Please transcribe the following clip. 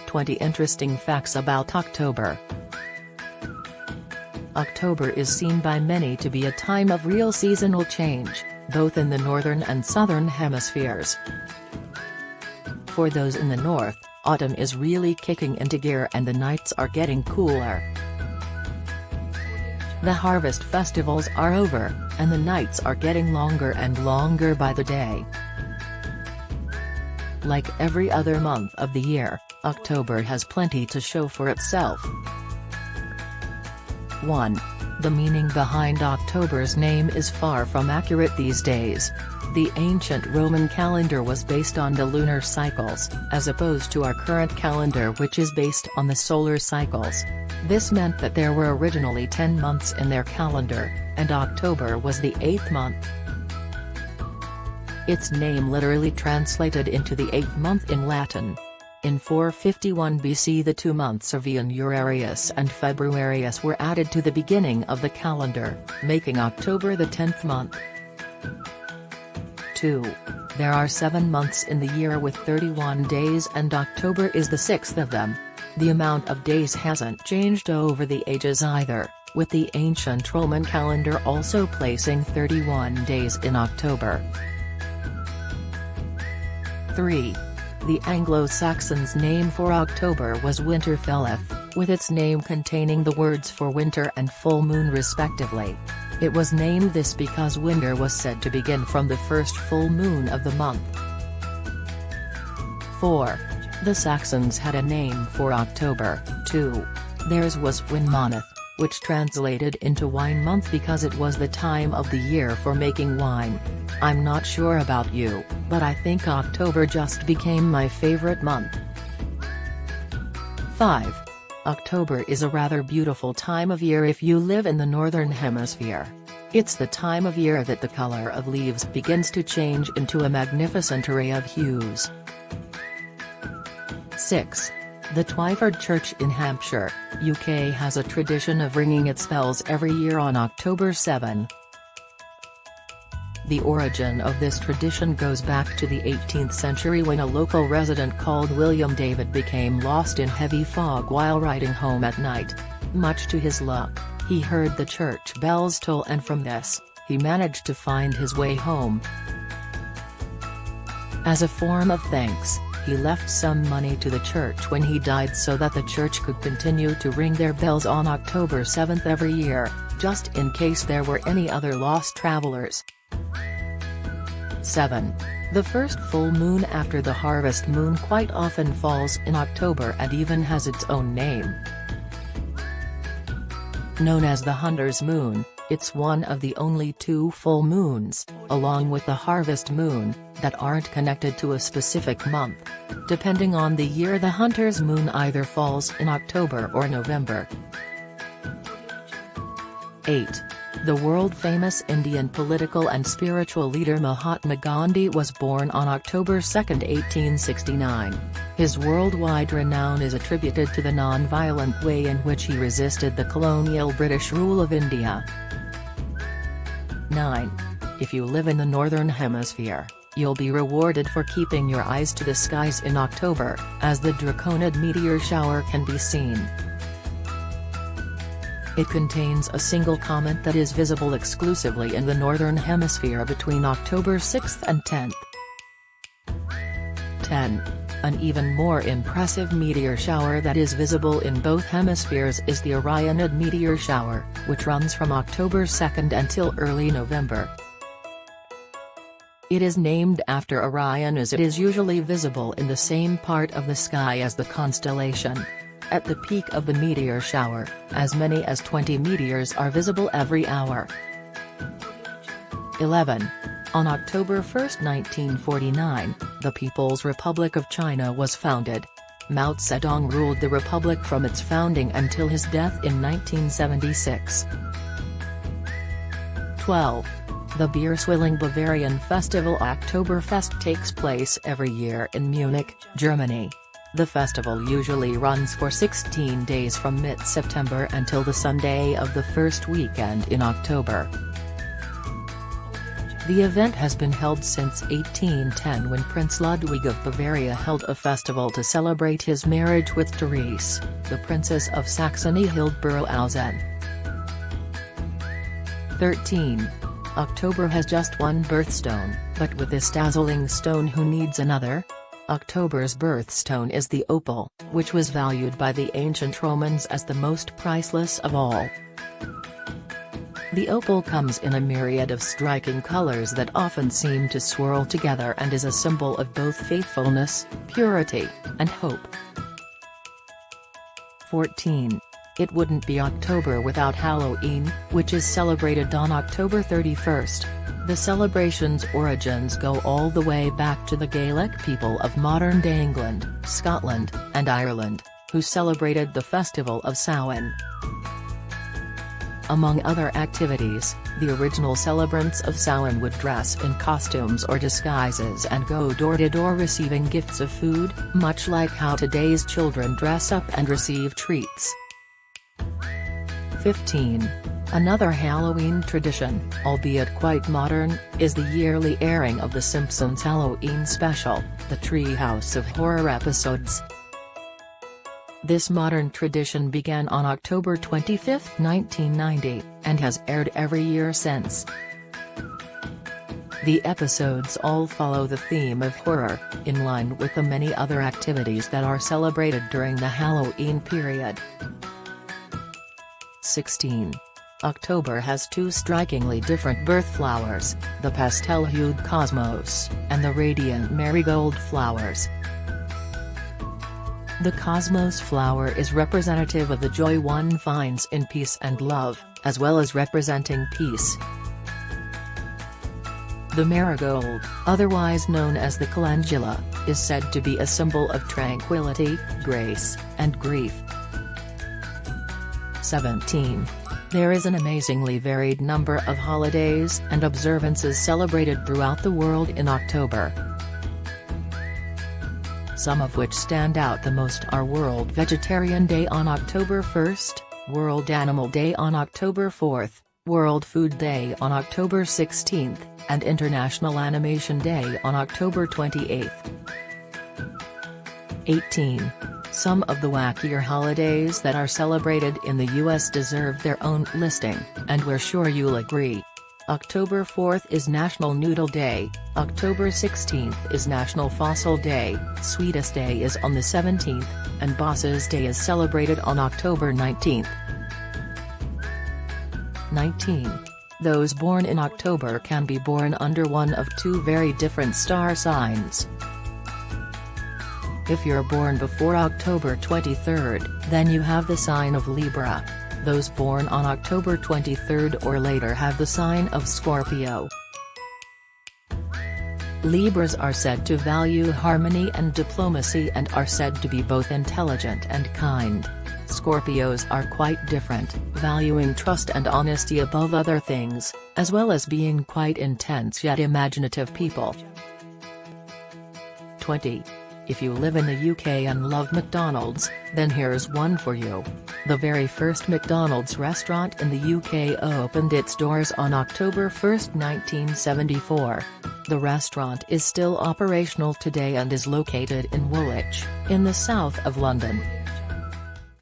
20 interesting facts about October. October is seen by many to be a time of real seasonal change, both in the northern and southern hemispheres. For those in the north, autumn is really kicking into gear and the nights are getting cooler. The harvest festivals are over, and the nights are getting longer and longer by the day. Like every other month of the year, October has plenty to show for itself. 1. The meaning behind October's name is far from accurate these days. The ancient Roman calendar was based on the lunar cycles, as opposed to our current calendar which is based on the solar cycles. This meant that there were originally 10 months in their calendar, and October was the 8th month. Its name literally translated into the 8th month in Latin. In 451 BC the 2 months of Januarius and Februarius were added to the beginning of the calendar, making October the 10th month. 2. There are 7 months in the year with 31 days and October is the 6th of them. The amount of days hasn't changed over the ages either, with the ancient Roman calendar also placing 31 days in October. 3. The Anglo-Saxons' name for October was Winterfelleth, with its name containing the words for winter and full moon respectively. It was named this because winter was said to begin from the first full moon of the month. 4. The Saxons had a name for October, too. Theirs was Winmonth, which translated into wine month because it was the time of the year for making wine. I'm not sure about you, but I think October just became my favorite month. 5. October is a rather beautiful time of year if you live in the northern hemisphere. It's the time of year that the color of leaves begins to change into a magnificent array of hues. 6. The Twyford Church in Hampshire, UK has a tradition of ringing its bells every year on October 7. The origin of this tradition goes back to the 18th century when a local resident called William David became lost in heavy fog while riding home at night. Much to his luck, he heard the church bells toll and from this, he managed to find his way home. As a form of thanks, he left some money to the church when he died so that the church could continue to ring their bells on October 7 every year, just in case there were any other lost travelers. 7. The first full moon after the harvest moon quite often falls in October and even has its own name. Known as the hunter's moon, it's one of the only 2 full moons, along with the harvest moon, that aren't connected to a specific month. Depending on the year, the hunter's moon either falls in October or November. 8. The world-famous Indian political and spiritual leader Mahatma Gandhi was born on October 2, 1869. His worldwide renown is attributed to the non-violent way in which he resisted the colonial British rule of India. 9. If you live in the northern hemisphere, you'll be rewarded for keeping your eyes to the skies in October, as the Draconid meteor shower can be seen. It contains a single comet that is visible exclusively in the northern hemisphere between October 6 and 10. 10. An even more impressive meteor shower that is visible in both hemispheres is the Orionid meteor shower, which runs from October 2 until early November. It is named after Orion as it is usually visible in the same part of the sky as the constellation. At the peak of the meteor shower, as many as 20 meteors are visible every hour. 11. On October 1, 1949, the People's Republic of China was founded. Mao Zedong ruled the republic from its founding until his death in 1976. 12. The beer-swilling Bavarian festival Oktoberfest takes place every year in Munich, Germany. The festival usually runs for 16 days from mid-September until the Sunday of the first weekend in October. The event has been held since 1810 when Prince Ludwig of Bavaria held a festival to celebrate his marriage with Therese, the Princess of Saxony-Hildburghausen. 13. October has just one birthstone, but with this dazzling stone who needs another? October's birthstone is the opal, which was valued by the ancient Romans as the most priceless of all. The opal comes in a myriad of striking colors that often seem to swirl together and is a symbol of both faithfulness, purity, and hope. 14. It wouldn't be October without Halloween, which is celebrated on October 31st. The celebration's origins go all the way back to the Gaelic people of modern-day England, Scotland, and Ireland, who celebrated the festival of Samhain. Among other activities, the original celebrants of Samhain would dress in costumes or disguises and go door-to-door receiving gifts of food, much like how today's children dress up and receive treats. 15. Another Halloween tradition, albeit quite modern, is the yearly airing of The Simpsons' Halloween special, The Treehouse of Horror episodes. This modern tradition began on October 25, 1990, and has aired every year since. The episodes all follow the theme of horror, in line with the many other activities that are celebrated during the Halloween period. 16. October has two strikingly different birth flowers, the pastel-hued cosmos, and the radiant marigold flowers. The cosmos flower is representative of the joy one finds in peace and love, as well as representing peace. The marigold, otherwise known as the calendula, is said to be a symbol of tranquility, grace, and grief. 17. There is an amazingly varied number of holidays and observances celebrated throughout the world in October. Some of which stand out the most are World Vegetarian Day on October 1st, World Animal Day on October 4th, World Food Day on October 16th, and International Animation Day on October 28th. 18. Some of the wackier holidays that are celebrated in the US deserve their own listing, and we're sure you'll agree. October 4th is National Noodle Day, October 16th is National Fossil Day, Sweetest Day is on the 17th, and Boss's Day is celebrated on October 19th. 19. Those born in October can be born under one of two very different star signs. If you're born before October 23rd, then you have the sign of Libra. Those born on October 23rd or later have the sign of Scorpio. Libras are said to value harmony and diplomacy and are said to be both intelligent and kind. Scorpios are quite different, valuing trust and honesty above other things, as well as being quite intense yet imaginative people. 20. If you live in the UK and love McDonald's, then here's one for you. The very first McDonald's restaurant in the UK opened its doors on October 1, 1974. The restaurant is still operational today and is located in Woolwich, in the south of London.